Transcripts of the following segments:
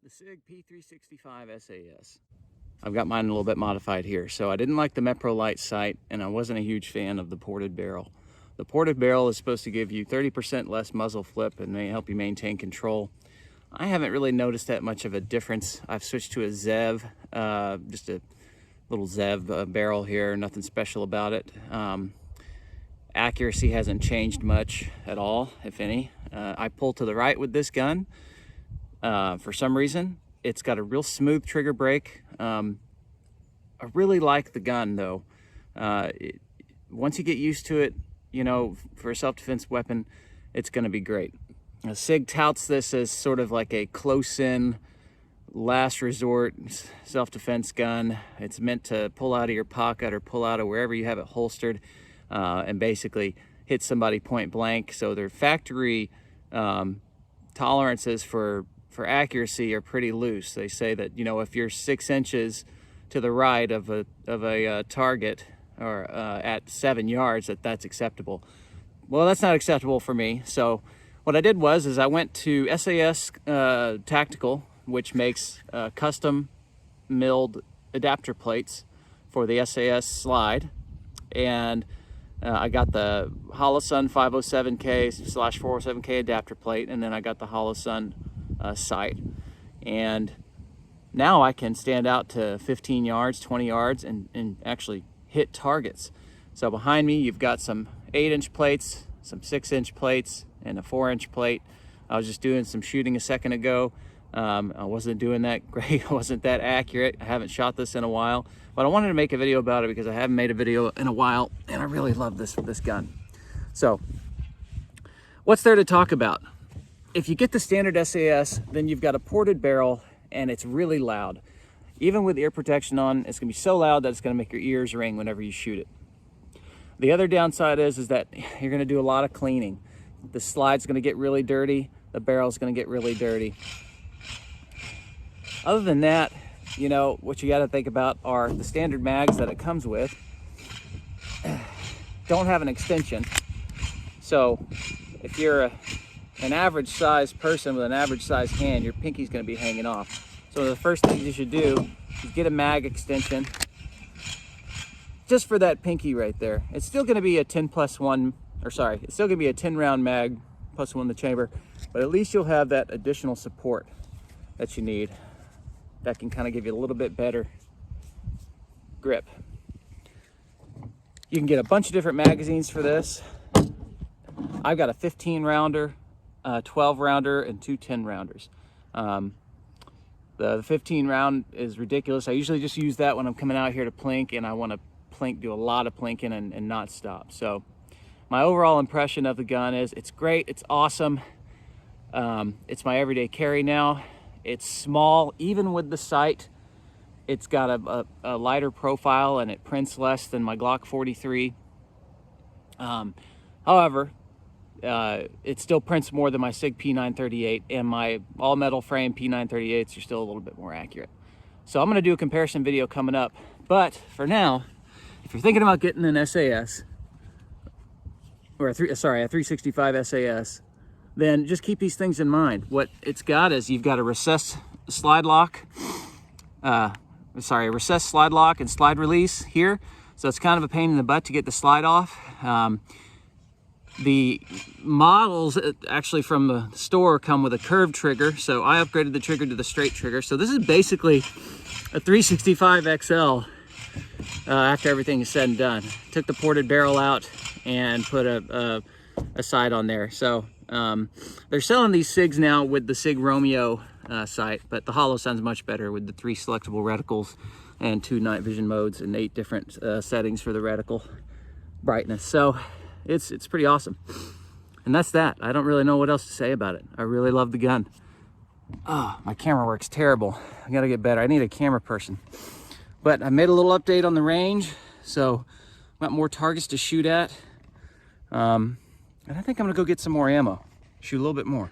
The Sig P365 SAS. I've got mine a little bit modified here. So I didn't like the Meprolite sight, and I wasn't a huge fan of the ported barrel. The ported barrel is supposed to give you 30% less muzzle flip and may help you maintain control. I haven't really noticed that much of a difference. I've switched to a Zev, just a little Zev barrel here, nothing special about it. Accuracy hasn't changed much at all, if any. I pull to the right with this gun. For some reason, it's got a real smooth trigger break. I really like the gun though. Once you get used to it, you know, for a self-defense weapon, it's going to be great. Sig touts this as sort of like a close-in, last resort self-defense gun. It's meant to pull out of your pocket or pull out of wherever you have it holstered and basically hit somebody point blank. So their factory tolerances for accuracy are pretty loose. They say that, you know, if you're 6 inches to the right of a target or at 7 yards, that's acceptable. Well, that's not acceptable for me. So what I did was I went to SAS Tactical, which makes custom milled adapter plates for the SAS slide, and I got the Holosun 507K/407K adapter plate, and then I got the Holosun sight, and now I can stand out to 15 yards, 20 yards, and actually hit targets. So behind me, you've got some 8-inch plates, some 6-inch plates, and a 4-inch plate. I was just doing some shooting a second ago. I wasn't doing that great. I wasn't that accurate. I haven't shot this in a while, but I wanted to make a video about it because I haven't made a video in a while, and I really love this gun. So what's there to talk about? If you get the standard SAS, then you've got a ported barrel, and it's really loud. Even with ear protection on, it's gonna be so loud that it's gonna make your ears ring whenever you shoot it. The other downside is that you're gonna do a lot of cleaning. The slide's gonna get really dirty, the barrel's gonna get really dirty. Other than that, you know, what you gotta think about are the standard mags that it comes with don't have an extension. So if you're an average size person with an average size hand, your pinky's gonna be hanging off. So the first thing you should do is get a mag extension just for that pinky right there. It's still gonna be a 10+1, or sorry, it's still gonna be a 10-round mag +1 in the chamber, but at least you'll have that additional support that you need. That can kind of give you a little bit better grip. You can get a bunch of different magazines for this. I've got a 15-rounder, 12-rounder, and 2 10-rounders. The 15-round is ridiculous. I usually just use that when I'm coming out here to plink, and I want to do a lot of plinking and not stop. So my overall impression of the gun is it's great, it's awesome. It's my everyday carry now. It's small, even with the sight. It's got a lighter profile, and it prints less than my Glock 43. However, it still prints more than my Sig P938, and my all-metal frame P938s are still a little bit more accurate. So I'm going to do a comparison video coming up. But for now, if you're thinking about getting an SAS, or a 365 SAS, then just keep these things in mind. What it's got is you've got a recessed slide lock, a recessed slide lock and slide release here. So it's kind of a pain in the butt to get the slide off. The models actually from the store come with a curved trigger, so I upgraded the trigger to the straight trigger. So this is basically a 365 XL after everything is said and done. Took the ported barrel out and put a sight on there. So they're selling these Sigs now with the Sig Romeo sight, but the Holosun's much better with the 3 selectable reticles and 2 night vision modes and 8 different settings for the reticle brightness. So it's pretty awesome. And that's that. I don't really know what else to say about it. I really love the gun. Oh, my camera work's terrible. I gotta get better. I need a camera person. But I made a little update on the range, so got more targets to shoot at. And I think I'm gonna go get some more ammo, shoot a little bit more.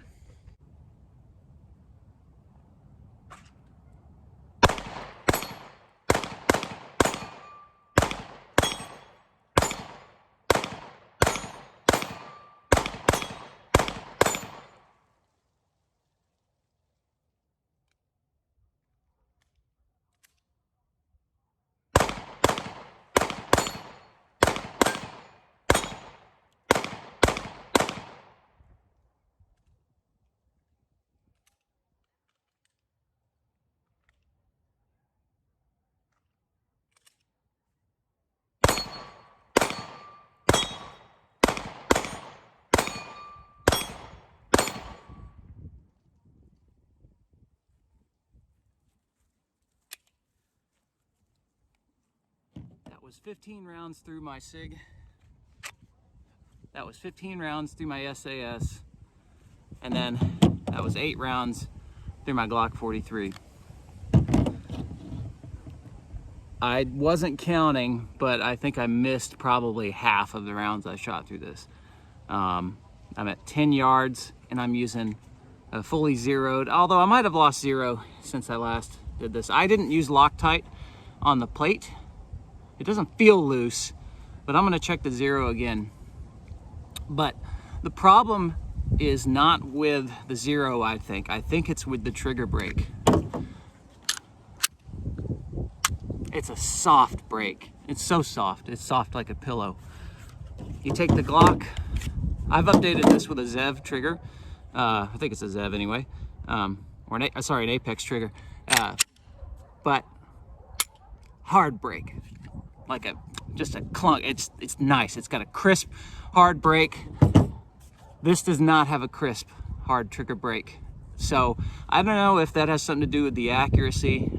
was 15 rounds through my Sig. That was 15 rounds through my SAS. And then that was 8 rounds through my Glock 43. I wasn't counting, but I think I missed probably half of the rounds I shot through this. I'm at 10 yards and I'm using a fully zeroed, although I might have lost 0 since I last did this. I didn't use Loctite on the plate. It doesn't feel loose, but I'm gonna check the 0 again. But the problem is not with the 0, I think. I think it's with the trigger brake. It's a soft brake. It's so soft. It's soft like a pillow. You take the Glock. I've updated this with a Zev trigger. I think it's a Zev anyway. Or an Apex trigger. But hard brake. Like just a clunk. It's nice. It's got a crisp, hard brake. This does not have a crisp, hard trigger brake. So I don't know if that has something to do with the accuracy.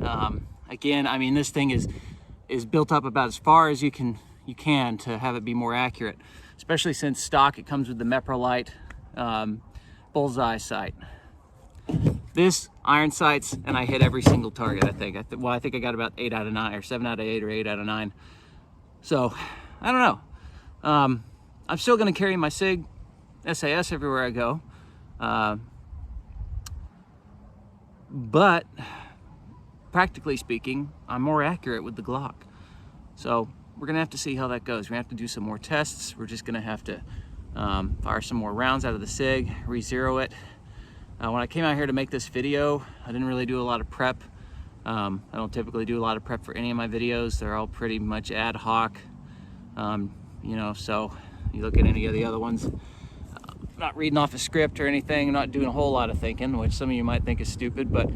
Again, I mean, this thing is built up about as far as you can to have it be more accurate, especially since stock it comes with the Meprolite bullseye sight. This iron sights, and I hit every single target. I think I got about 8 out of 9, or 7 out of 8, or 8 out of 9. So I don't know. I'm still going to carry my Sig SAS everywhere I go, but practically speaking, I'm more accurate with the Glock. So we're gonna have to see how that goes. We have to do some more tests. We're just gonna have to fire some more rounds out of the Sig, re-zero it. When I came out here to make this video, I didn't really do a lot of prep. I don't typically do a lot of prep for any of my videos. They're all pretty much ad hoc. You know, so you look at any of the other ones, not reading off a script or anything, not doing a whole lot of thinking, which some of you might think is stupid, but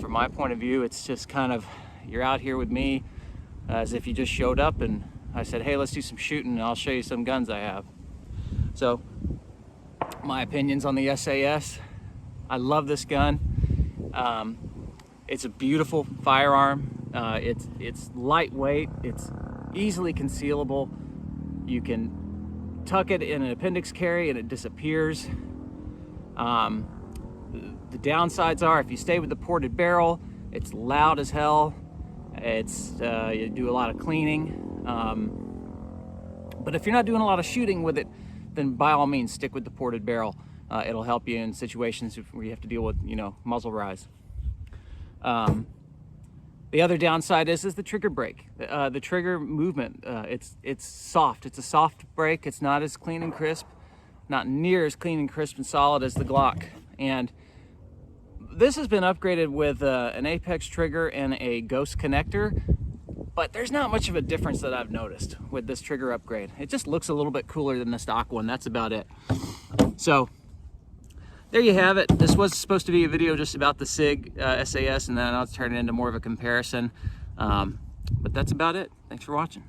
from my point of view, it's just kind of, you're out here with me as if you just showed up and I said, hey, let's do some shooting and I'll show you some guns I have. So my opinions on the SAS, I love this gun. It's a beautiful firearm. It's lightweight, it's easily concealable. You can tuck it in an appendix carry and it disappears. The downsides are if you stay with the ported barrel, it's loud as hell. It's you do a lot of cleaning. But if you're not doing a lot of shooting with it, then by all means stick with the ported barrel. It'll help you in situations where you have to deal with, you know, muzzle rise. The other downside is the trigger brake. The trigger movement, it's soft. It's a soft brake. It's not as clean and crisp, not near as clean and crisp and solid as the Glock. And this has been upgraded with an Apex trigger and a Ghost connector, but there's not much of a difference that I've noticed with this trigger upgrade. It just looks a little bit cooler than the stock one. That's about it. So there you have it. This was supposed to be a video just about the Sig SAS, and then I'll turn it into more of a comparison. But that's about it. Thanks for watching.